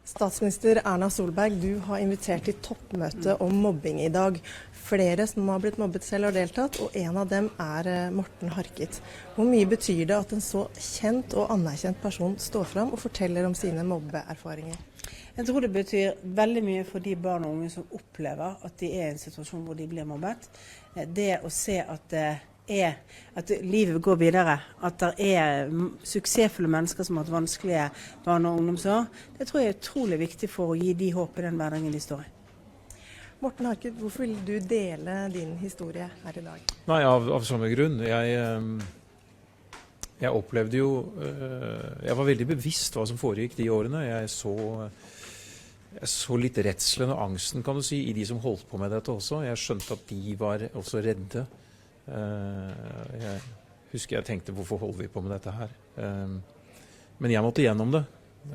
Statsminister Erna Solberg, du har invitert til toppmøte om mobbing i dag. Flere som har blitt mobbet selv har deltatt, og en av dem er Morten Harket. Hvor mye betyr det at en så kjent og anerkjent person står fram og forteller om sine mobbeerfaringer? Jeg tror det betyr veldig mye for de barn og unge som opplever at de er i en situasjon hvor de blir mobbet. Det å se at livet går videre, at det er suksessfulle mennesker som har hatt vanskelige barne- og ungdomsår, det tror jeg er utrolig viktig for å gi de håp i den hverdagen de står i. Morten Harket, hvorfor vil du dele din historie her i dag? Nei, av samme grunn. Jeg opplevde jo, jeg var veldig bevisst hva som foregikk de årene. Jeg så litt redselen og angsten, kan du si, i de som holdt på med dette også. Jeg skjønte at de var også redde. Jeg husker jeg tenkte, hvorfor holder vi på med dette her? Men jeg måtte gjennom det,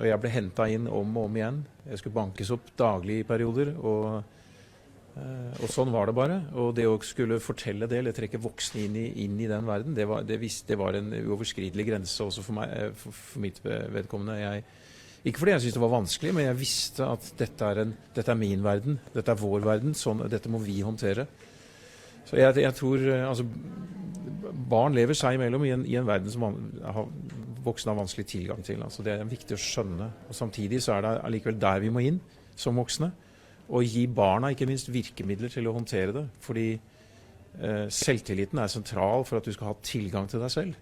og jeg ble hentet inn om og om igjen. Jeg skulle bankes opp daglig i perioder, og sånn var det bare. Og det å skulle fortelle det, eller trekke voksne inn i den verden, det var en uoverskridelig grense også for meg, for mitt vedkommende. Ikke fordi jeg syntes det var vanskelig, men jeg visste at dette er min verden, dette er vår verden, dette må vi håndtere. Så jeg tror, altså, barn lever seg imellom i en verden som voksne har vanskelig tilgang til. Altså, det er viktig å skjønne. Og samtidig så er det allikevel der vi må inn som voksne, og gi barna ikke minst virkemidler til å håndtere det. Fordi selvtilliten er sentral for at du skal ha tilgang til deg selv.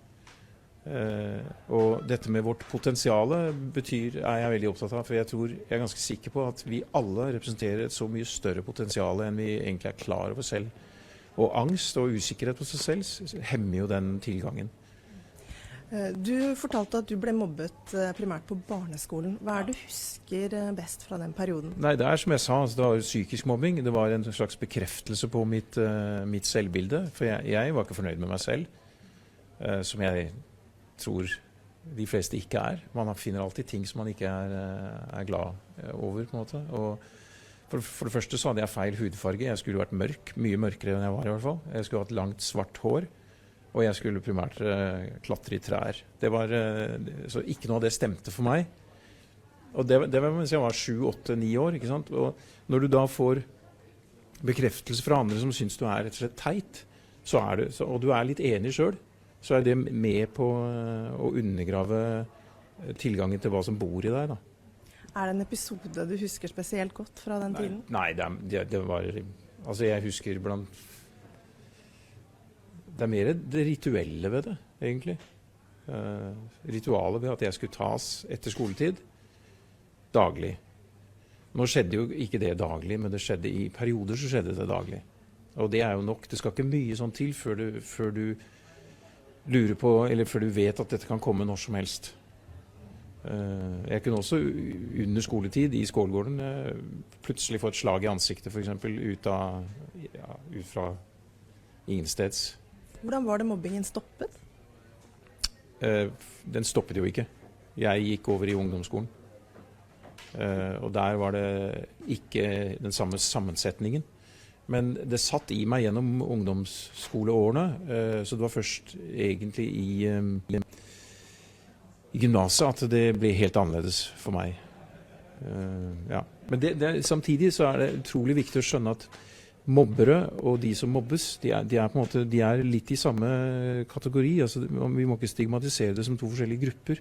Og dette med vårt potensiale er jeg veldig opptatt av, for jeg er ganske sikker på at vi alle representerer et så mye større potensiale enn vi egentlig er klar over selv. Og angst og usikkerhet på seg selv hemmer jo den tilgangen. Du fortalte at du ble mobbet primært på barneskolen. Hva er det du husker best fra den perioden? Nei, det er som jeg sa, det var psykisk mobbing. Det var en slags bekreftelse på mitt selvbilde. For jeg var ikke fornøyd med meg selv, som jeg tror de fleste ikke er. Man finner alltid ting som man ikke er glad over, på en måte. Og for det første så hadde jeg feil hudfarge. Jeg skulle vært mørk, mye mørkere enn jeg var i hvert fall. Jeg skulle hatt langt svart hår, og jeg skulle primært klatre i trær. Så ikke noe av det stemte for meg. Og det var mens jeg var 7, 8, 9 år, ikke sant? Og når du da får bekreftelse fra andre som synes du er rett og slett teit, og du er litt enig selv, så er det med på å undergrave tilgangen til hva som bor i deg, da. Er det en episode du husker spesielt godt fra den tiden? Nei, det var... Altså, jeg husker det er mer det rituelle ved det, egentlig. Ritualet ved at jeg skulle tas etter skoletid daglig. Nå skjedde jo ikke det daglig, men det skjedde i perioder så skjedde det daglig. Og det er jo nok. Det skal ikke mye sånn til før du lurer på, eller før du vet at dette kan komme når som helst. Jeg kunne også under skoletid i skolegården plutselig få et slag i ansiktet, for eksempel, ut fra ingensteds. Hvordan var det mobbingen stoppet? Den stoppet jo ikke. Jeg gikk over i ungdomsskolen. Og der var det ikke den samme sammensetningen. Men det satt i meg gjennom ungdomsskoleårene, så det var først egentlig i gymnaset at det ble helt annerledes for meg. Ja. Men samtidig så er det utrolig viktig å skjønne at mobbere og de som mobbes, de er på en måte, de er litt i samme kategori. Altså, vi må ikke stigmatisere det som to forskjellige grupper.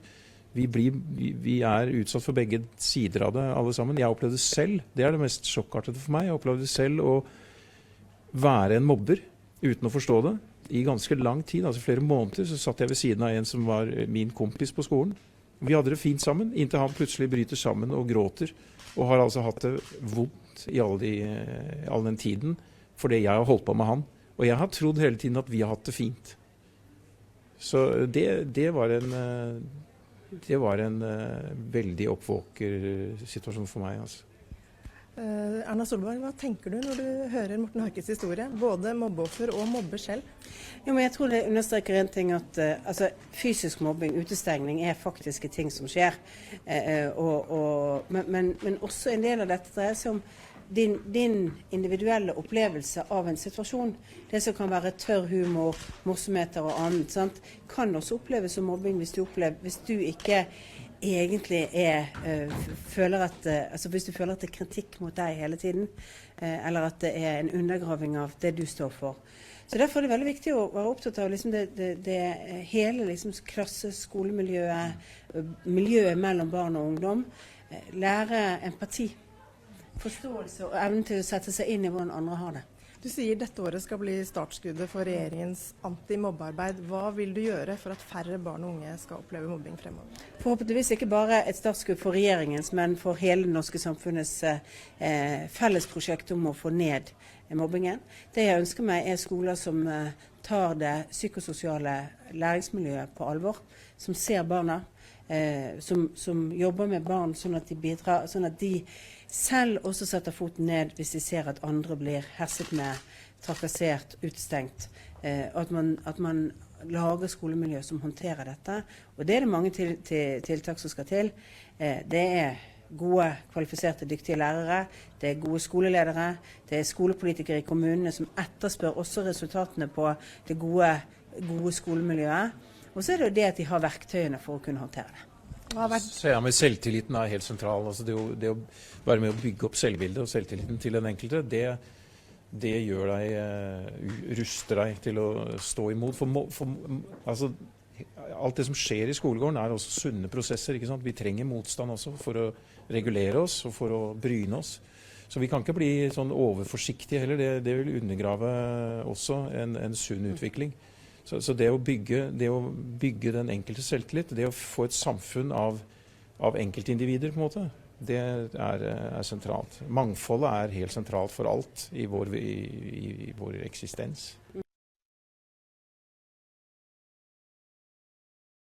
Vi er utsatt for begge sider av det, alle sammen. Jeg opplevde selv, det er det mest sjokkartede for meg, jeg opplevde selv å være en mobber uten å forstå det. I ganske lang tid, altså flere måneder, så satt jeg ved siden av en som var min kompis på skolen. Vi hadde det fint sammen, inntil han plutselig bryter sammen og gråter, og har altså hatt det vondt i all den tiden, fordi jeg har holdt på med han. Og jeg har trodd hele tiden at vi har hatt det fint. Så det var en veldig oppvåkersituasjon for meg, altså. Erna Solberg, hva tenker du når du hører Morten Harkets historie? Både mobbeoffer og mobber selv? Jo, men jeg tror det understreker en ting at fysisk mobbing, utestengning, er faktiske ting som skjer. Men også en del av dette dreier seg om din individuelle opplevelse av en situasjon. Det som kan være tørr humor, morsomheter og annet, sant? Kan også oppleves som mobbing hvis du ikke egentlig føler at altså hvis du føler at det er kritikk mot deg hele tiden, eller at det er en undergraving av det du står for. Så derfor er det veldig viktig å være opptatt av liksom det hele liksom klasse, skolemiljøet, miljøet mellom barn og ungdom. Lære empati, forståelse og evnen til å sette seg inn i hvordan andre har det. Du sier dette året skal bli startskuddet for regjeringens anti-mobbearbeid. Hva vil du gjøre for at færre barn og unge skal oppleve mobbing fremover? Forhåpentligvis ikke bare et startskudd for regjeringens, men for hele det norske samfunnets fellesprosjekt om å få ned mobbingen. Det jeg ønsker meg er skoler som tar det psykososiale læringsmiljøet på alvor, som ser barna, som jobber med barn sånn at de bidrar, sånn at de selv også setter foten ned hvis de ser at andre blir herset med, trakassert, utstengt. At man lager skolemiljø som håndterer dette. Og det er det mange tiltak som skal til. Det er gode, kvalifiserte, dyktige lærere, det er gode skoleledere, det er skolepolitikere i kommunene som etterspør også resultatene på det gode skolemiljøet. Og så er det jo det at de har verktøyene for å kunne håndtere det. Så ja, men selvtilliten er helt sentral. Altså det å være med å bygge opp selvbildet og selvtilliten til den enkelte, det gjør ruster deg til å stå imot. Altså, alt det som skjer i skolegården er også sunne prosesser, ikke sant? Vi trenger motstand også for å regulere oss og for å bryne oss. Så vi kan ikke bli sånn overforsiktige heller. Det vil undergrave også en sunn utvikling. Så det å bygge den enkelte selvtillit, det å få et samfunn av enkeltindivider, på en måte, det er sentralt. Mangfoldet er helt sentralt for alt i vår eksistens.